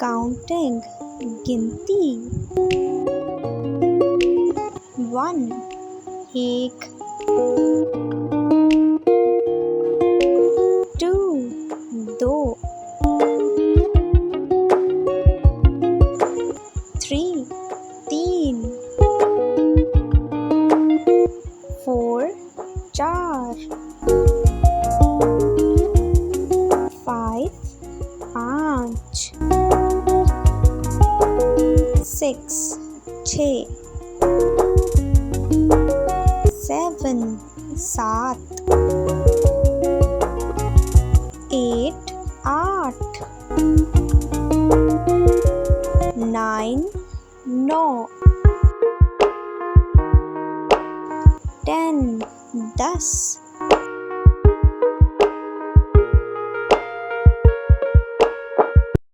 Counting, गिनती। 1 एक। 2 दो। 3 तीन। 4 चार। 5 पाँच। 6 छः। 7 सात। 8 आठ। 9 नौ। 10 10